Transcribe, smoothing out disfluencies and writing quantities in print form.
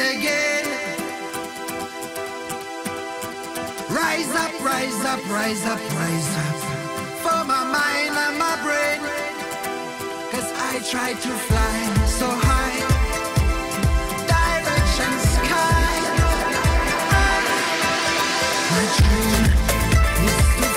it again. Rise up, rise up, rise up, rise up. For my mind and my brain. 'Cause I try to fly so high. Direction sky. My dream is to